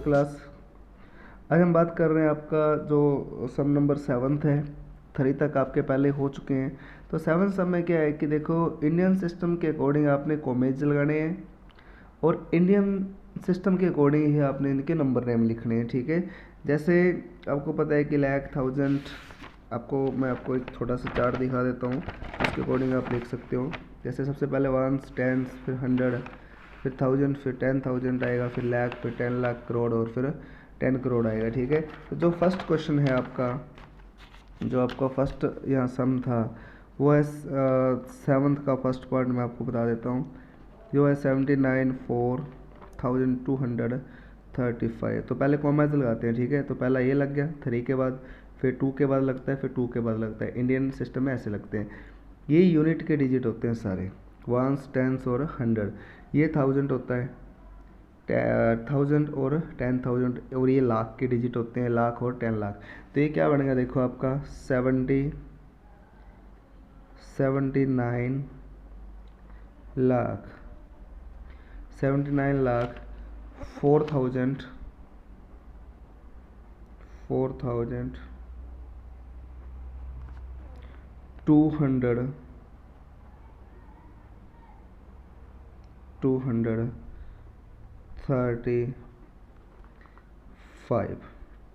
First class. आज हम बात कर रहे हैं आपका जो सम नंबर 7th है, 3 तक आपके पहले हो चुके हैं। तो 7th सम में क्या है कि देखो इंडियन सिस्टम के अकॉर्डिंग आपने कॉमेज लगाने हैं और इंडियन सिस्टम के अकॉर्डिंग ही आपने इनके नंबर नेम लिखने हैं, ठीक है। जैसे आपको पता है कि लाख, थाउजेंड, मैं आपको एक छोटा सा चार्ट दिखा देता हूँ, उसके अकॉर्डिंग आप लिख सकते हो। जैसे सबसे पहले वंस, टेंस, फिर 100, फिर 1000, फिर 10,000 आएगा, फिर लाख, फिर 10 लाख, करोड़ और फिर 10 करोड़ आएगा, ठीक है। तो जो फर्स्ट क्वेश्चन है आपका, जो आपका फर्स्ट यहाँ सम था वो है 7th का फर्स्ट पार्ट मैं आपको बता देता हूँ। जो है 79,4,235। तो पहले कॉमाज लगाते हैं, ठीक है। तो पहला ये लग गया 3 के बाद, फिर 2 के बाद लगता है, फिर 2 के बाद लगता है। इंडियन सिस्टम में ऐसे लगते हैं। ये यूनिट के डिजिट होते हैं सारे, वंस, टेंस और 100। ये 1000 होता है, 1000 और 10,000, और ये लाख के डिजिट होते हैं, लाख और 10 लाख। तो ये क्या बनेगा देखो आपका 79 लाख, 79 लाख 4,200 235,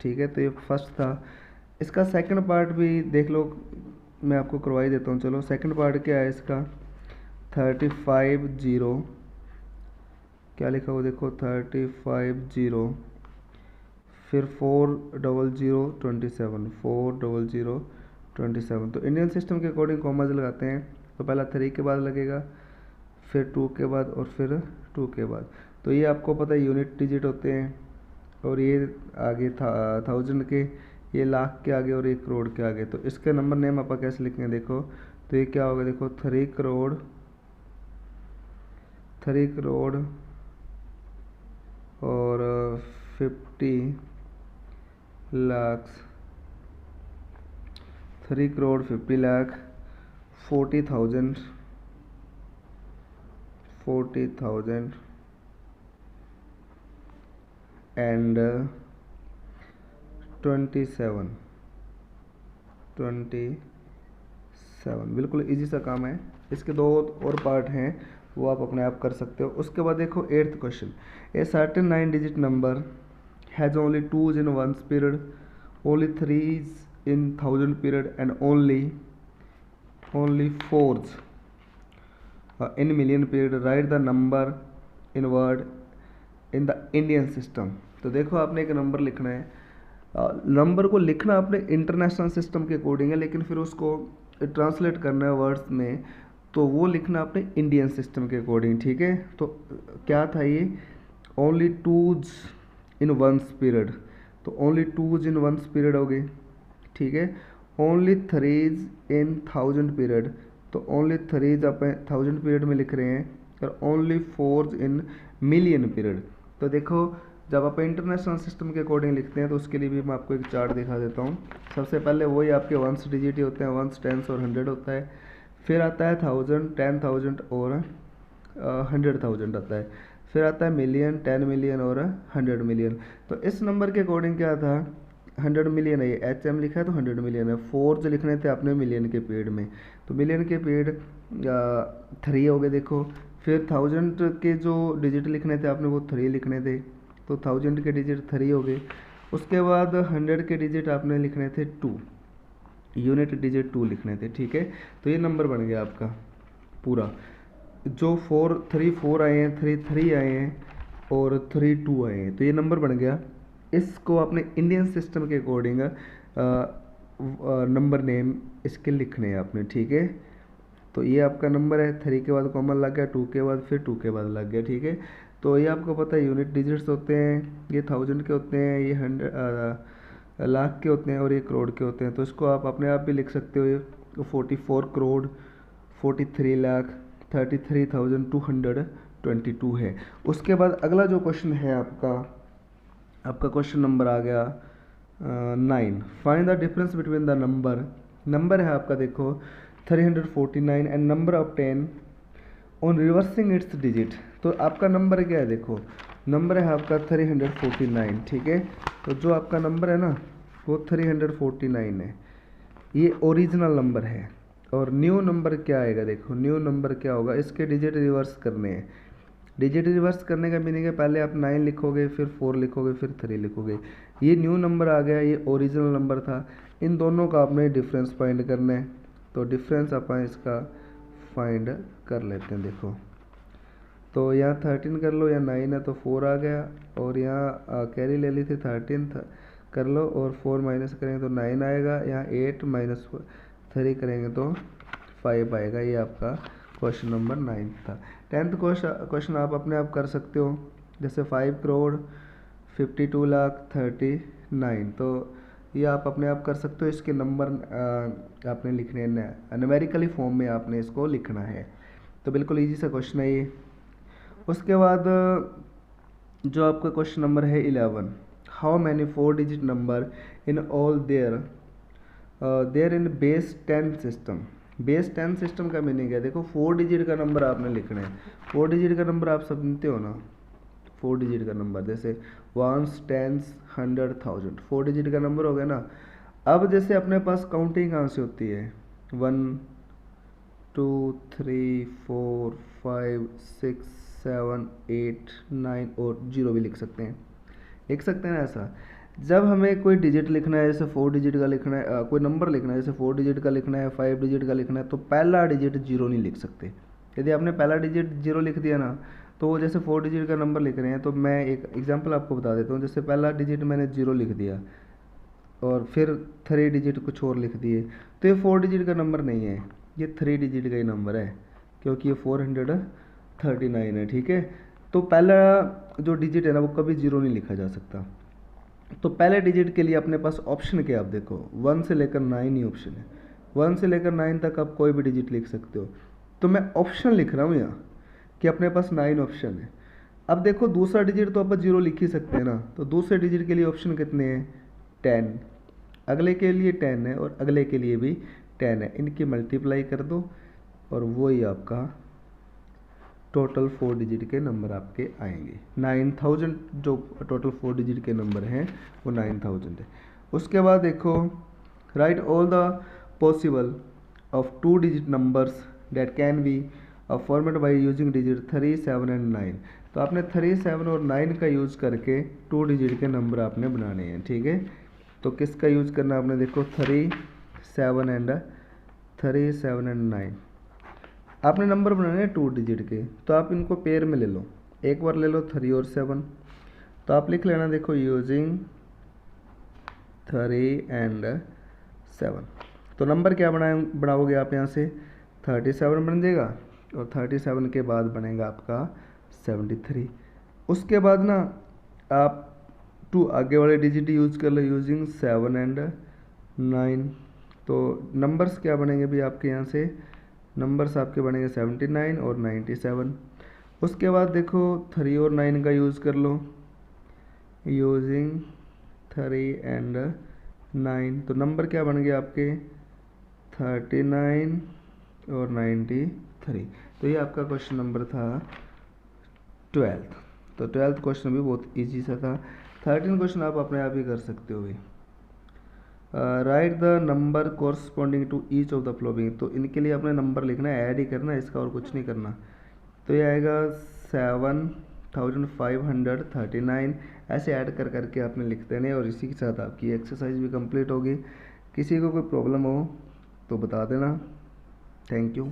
ठीक है। तो ये फर्स्ट था। इसका सेकंड पार्ट भी देख लो, मैं आपको करवाई देता हूँ। चलो सेकंड पार्ट क्या है इसका, 350, क्या लिखा हुआ देखो 350, फिर 40027, 40027। तो इंडियन सिस्टम के अकॉर्डिंग कॉमाज लगाते हैं। तो पहला 3 के बाद लगेगा, फिर 2 के बाद और फिर 2 के बाद। तो ये आपको पता है यूनिट डिजिट होते हैं, और ये आगे था 1000 के, ये लाख के आगे और ये करोड़ के आगे। तो इसके नंबर नेम आप कैसे लिखेंगे देखो, तो ये क्या होगा देखो 3 करोड़ और 50 लाख, 3 करोड़ 50 लाख 40,000 एंड 27। बिल्कुल इजी सा काम है। इसके 2 और पार्ट हैं, वो आप अपने आप कर सकते हो। उसके बाद देखो 8th question, a certain 9 digit number has only 2s in 1 period, only 3s in 1000 period and only 4s in million period. Write the number in word in the Indian system. तो देखो आपने एक नंबर लिखना है, number को लिखना आपने international system के अकॉर्डिंग है, लेकिन फिर उसको ट्रांसलेट करना है वर्ड्स में, तो वो लिखना आपने इंडियन सिस्टम के अकॉर्डिंग, ठीक है। तो क्या था ये, ओनली 2s इन 1 पीरियड, तो ओनली 2s इन 1 पीरियड हो गई, ठीक है। ओनली 3s इन 1000 पीरियड, तो ओनली 3s आप 1000 पीरियड में लिख रहे हैं, और only 4s in million period. तो देखो जब आप इंटरनेशनल सिस्टम के अकॉर्डिंग लिखते हैं तो उसके लिए भी मैं आपको एक चार्ट दिखा देता हूँ। सबसे पहले वही आपके वंस डिजिट ही होते हैं, वंस, टेंस और 100 होता है। फिर आता है 1000, 10,000 और 100,000 आता है। फिर आता है मिलियन, 10 मिलियन और 100 मिलियन। तो इस नंबर के अकॉर्डिंग क्या था, 100 मिलियन है, ये HM लिखा है तो 100 मिलियन है। 4 जो लिखने थे आपने मिलियन के पीरियड में, तो मिलियन के पीरियड 3 हो गए देखो। फिर 1000 के जो डिजिट लिखने थे आपने वो 3 लिखने थे, तो 1000 के डिजिट 3 हो गए। उसके बाद 100 के डिजिट आपने लिखने थे 2, यूनिट डिजिट 2 लिखने थे, ठीक है। तो ये नंबर बन गया आपका पूरा, जो 4 आए हैं, 3 आए हैं और 2 आए हैं, तो ये नंबर बन गया। इसको आपने इंडियन सिस्टम के अकॉर्डिंग नंबर नेम इसके लिखने हैं आपने, ठीक है। तो ये आपका नंबर है, 3 के बाद कॉमन लग गया, 2 के बाद, फिर 2 के बाद लग गया, ठीक है। तो ये आपको पता है यूनिट डिजिट्स होते हैं, ये 1000 के होते हैं, ये 100 लाख के होते हैं और ये करोड़ के होते हैं। तो इसको आप अपने आप भी लिख सकते हो, ये 44 करोड़ 43 लाख 33,222 है। उसके बाद अगला जो क्वेश्चन है आपका क्वेश्चन नंबर आ गया 9। Find the difference between the number है आपका देखो 349 and number of 10 on reversing it's digit. तो आपका नंबर क्या है देखो, नंबर है आपका 349, ठीक है। तो जो आपका नंबर है ना वो 349 है, ये ओरिजिनल नंबर है। और न्यू नंबर क्या आएगा, देखो न्यू नंबर क्या होगा, इसके डिजिट रिवर्स करने हैं। डिजिट रिवर्स करने का मीनिंग है पहले आप 9 लिखोगे, फिर 4 लिखोगे, फिर 3 लिखोगे। ये न्यू नंबर आ गया, ये ओरिजिनल नंबर था। इन दोनों का आपने डिफरेंस फाइंड करना है। तो डिफरेंस अपन इसका फाइंड कर लेते हैं। देखो तो यहाँ 13 कर लो, या 9 है तो 4 आ गया, और यहाँ कैरी ले ली थी 13 कर लो, और 4 माइनस करेंगे तो 9 आएगा। यहाँ 8 माइनस 3 करेंगे तो 5 आएगा। ये आपका क्वेश्चन नंबर 9 था। 10th क्वेश्चन आप अपने आप कर सकते हो, जैसे 5 करोड़ 52 लाख 39। तो ये आप अपने आप कर सकते हो। इसके नंबर आपने लिखने हैं, न्यूमेरिकली फॉर्म में आपने इसको लिखना है। तो बिल्कुल ईजी सा क्वेश्चन है ये। उसके बाद जो आपका क्वेश्चन नंबर है 11, how many 4 digit number in all there in base 10 system. Base 10 system का मीनिंग है, देखो 4 डिजिट का नंबर आपने लिखना है। 4 डिजिट का नंबर आप सब जानते हो ना, 4 डिजिट का नंबर जैसे 1s 10s 100 1000, 4 डिजिट का नंबर हो गया ना। अब जैसे अपने पास काउंटिंग कहाँ से होती है, 1 2 3 4 5 6 7 8 9, और 0 भी लिख सकते हैं ना ऐसा। जब हमें कोई डिजिट लिखना है, जैसे 4 डिजिट का लिखना है, कोई नंबर लिखना है, जैसे 4 डिजिट का लिखना है, 5 डिजिट का लिखना है, तो पहला डिजिट 0 नहीं लिख सकते। यदि आपने पहला डिजिट 0 लिख दिया ना, तो वो जैसे 4 डिजिट का नंबर लिख रहे हैं, तो मैं एक एग्जांपल आपको बता देता हूँ। जैसे पहला डिजिट मैंने 0 लिख दिया, और फिर 3 डिजिट कुछ और लिख दिए, तो ये 4 डिजिट का नंबर नहीं है, ये 3 डिजिट का ही नंबर है, क्योंकि ये 439 है, ठीक है। तो पहला जो डिजिट है ना वो कभी 0 नहीं लिखा जा सकता। तो पहले डिजिट के लिए अपने पास ऑप्शन क्या, आप देखो 1 से लेकर 9 ही ऑप्शन है। 1 से लेकर 9 तक आप कोई भी डिजिट लिख सकते हो। तो मैं ऑप्शन लिख रहा हूँ यहाँ कि अपने पास 9 ऑप्शन है। अब देखो दूसरा डिजिट तो आप 0 लिख ही सकते हैं ना, तो दूसरे डिजिट के लिए ऑप्शन कितने हैं, 10, अगले के लिए 10 है, और अगले के लिए भी 10 है। इनकी मल्टीप्लाई कर दो, और वही आपका टोटल 4 डिजिट के नंबर आपके आएंगे। 9000 जो टोटल 4 डिजिट के नंबर हैं वो 9000 है। उसके बाद देखो, right all the possible of 2 digit numbers that can be format by using digit 3 7 and 9। तो आपने 3 7 और 9 का यूज़ करके 2 डिजिट के नंबर आपने बनाने हैं, ठीक है। तो किसका यूज़ करना आपने, देखो 3 7 एंड 9 आपने नंबर बनाने हैं 2 डिजिट के। तो आप इनको पेयर में ले लो, एक बार ले लो 3 और 7। तो आप लिख लेना, देखो यूजिंग 3 एंड 7। तो नंबर क्या बनाओगे आप, यहाँ से 37 बन जाएगा, और 37 के बाद बनेगा आपका 73। उसके बाद ना आप 2 आगे वाले डिजिट यूज़ कर लो, यूजिंग 7 एंड 9। तो नंबर्स क्या बनेंगे भी आपके, यहाँ से नंबर्स आपके बनेंगे 79 और 97। उसके बाद देखो 3 और 9 का यूज़ कर लो, यूजिंग 3 एंड 9। तो नंबर क्या बन गया आपके 39 और 93। तो ये आपका क्वेश्चन नंबर था 12th। तो 12th क्वेश्चन भी बहुत इजी सा था। 13 क्वेश्चन आप अपने आप ही कर सकते हो भाई। Write the number corresponding to each of the following. तो इनके लिए अपने नंबर लिखना है, ऐड ही करना है, इसका और कुछ नहीं करना। तो ये आएगा 7539, ऐसे ऐड कर करके आपने लिख देने, और इसी के साथ आपकी एक्सरसाइज भी कंप्लीट होगी। किसी को कोई प्रॉब्लम हो तो बता देना। Thank you.